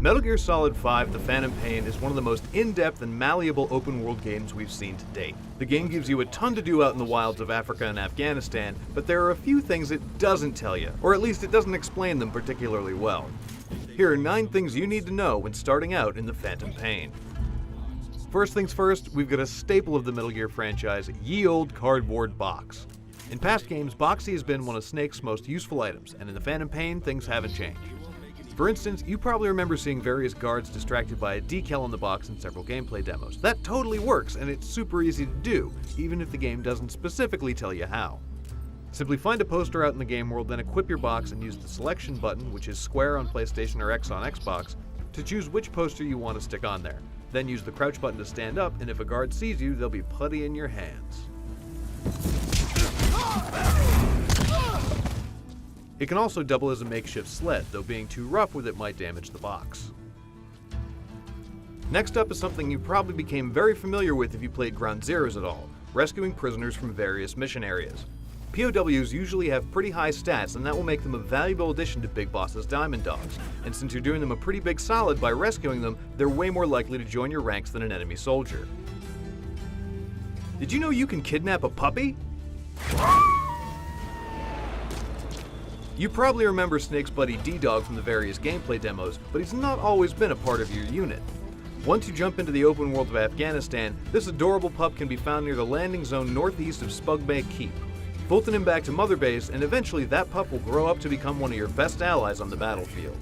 Metal Gear Solid 5: The Phantom Pain is one of the most in-depth and malleable open-world games we've seen to date. The game gives you a ton to do out in the wilds of Africa and Afghanistan, but there are a few things it doesn't tell you, or at least it doesn't explain them particularly well. Here are 9 things you need to know when starting out in The Phantom Pain. First things first, we've got a staple of the Metal Gear franchise, ye olde cardboard box. In past games, Boxy has been one of Snake's most useful items, and in The Phantom Pain, things haven't changed. For instance, you probably remember seeing various guards distracted by a decal on the box in several gameplay demos. That totally works, and it's super easy to do, even if the game doesn't specifically tell you how. Simply find a poster out in the game world, then equip your box and use the selection button, which is square on PlayStation or X on Xbox, to choose which poster you want to stick on there. Then use the crouch button to stand up, and if a guard sees you, they'll be putty in your hands. It can also double as a makeshift sled, though being too rough with it might damage the box. Next up is something you probably became very familiar with if you played Ground Zeroes at all, rescuing prisoners from various mission areas. POWs usually have pretty high stats, and that will make them a valuable addition to Big Boss's Diamond Dogs, and since you're doing them a pretty big solid by rescuing them, they're way more likely to join your ranks than an enemy soldier. Did you know you can kidnap a puppy? You probably remember Snake's buddy D-Dog from the various gameplay demos, but he's not always been a part of your unit. Once you jump into the open world of Afghanistan, this adorable pup can be found near the landing zone northeast of Spug Bay Keep. Fulton him back to Mother Base, and eventually that pup will grow up to become one of your best allies on the battlefield.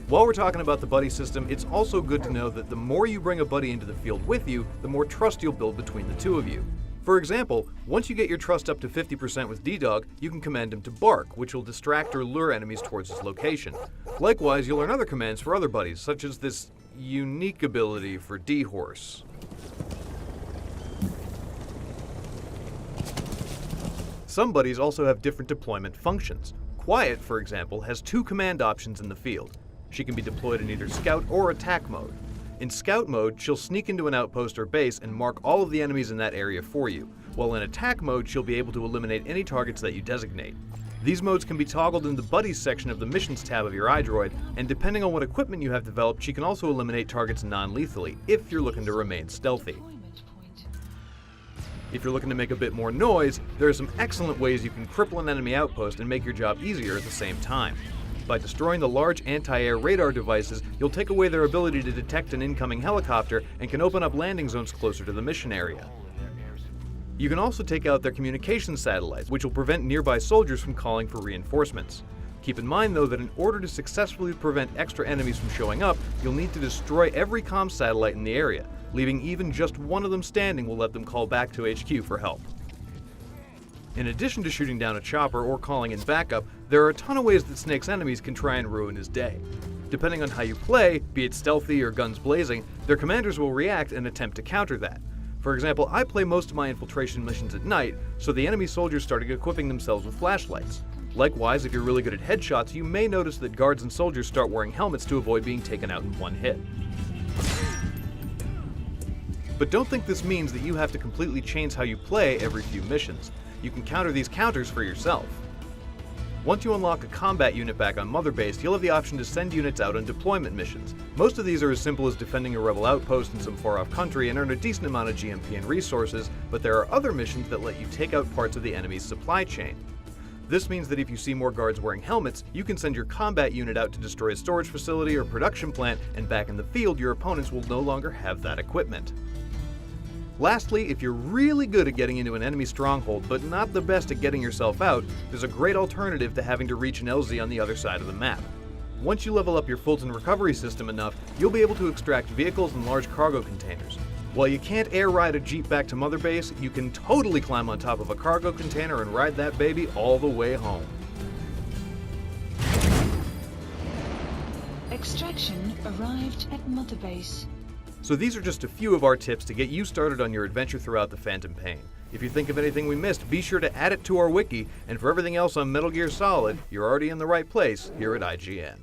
While we're talking about the buddy system, it's also good to know that the more you bring a buddy into the field with you, the more trust you'll build between the two of you. For example, once you get your trust up to 50% with D-Dog, you can command him to bark, which will distract or lure enemies towards his location. Likewise, you'll learn other commands for other buddies, such as this unique ability for D-Horse. Some buddies also have different deployment functions. Quiet, for example, has 2 command options in the field. She can be deployed in either scout or attack mode. In scout mode, she'll sneak into an outpost or base and mark all of the enemies in that area for you, while in attack mode, she'll be able to eliminate any targets that you designate. These modes can be toggled in the Buddies section of the Missions tab of your iDroid, and depending on what equipment you have developed, she can also eliminate targets non-lethally, if you're looking to remain stealthy. If you're looking to make a bit more noise, there are some excellent ways you can cripple an enemy outpost and make your job easier at the same time. By destroying the large anti-air radar devices, you'll take away their ability to detect an incoming helicopter and can open up landing zones closer to the mission area. You can also take out their communication satellites, which will prevent nearby soldiers from calling for reinforcements. Keep in mind though that in order to successfully prevent extra enemies from showing up, you'll need to destroy every comm satellite in the area. Leaving even just one of them standing will let them call back to HQ for help. In addition to shooting down a chopper or calling in backup, there are a ton of ways that Snake's enemies can try and ruin his day. Depending on how you play, be it stealthy or guns blazing, their commanders will react and attempt to counter that. For example, I play most of my infiltration missions at night, so the enemy soldiers started equipping themselves with flashlights. Likewise, if you're really good at headshots, you may notice that guards and soldiers start wearing helmets to avoid being taken out in one hit. But don't think this means that you have to completely change how you play every few missions. You can counter these counters for yourself. Once you unlock a combat unit back on Mother Base, you'll have the option to send units out on deployment missions. Most of these are as simple as defending a rebel outpost in some far-off country and earn a decent amount of GMP and resources, but there are other missions that let you take out parts of the enemy's supply chain. This means that if you see more guards wearing helmets, you can send your combat unit out to destroy a storage facility or production plant, and back in the field, your opponents will no longer have that equipment. Lastly, if you're really good at getting into an enemy stronghold, but not the best at getting yourself out, there's a great alternative to having to reach an LZ on the other side of the map. Once you level up your Fulton recovery system enough, you'll be able to extract vehicles and large cargo containers. While you can't air ride a Jeep back to Mother Base, you can totally climb on top of a cargo container and ride that baby all the way home. Extraction arrived at Mother Base. So these are just a few of our tips to get you started on your adventure throughout the Phantom Pain. If you think of anything we missed, be sure to add it to our wiki, and for everything else on Metal Gear Solid, you're already in the right place here at IGN.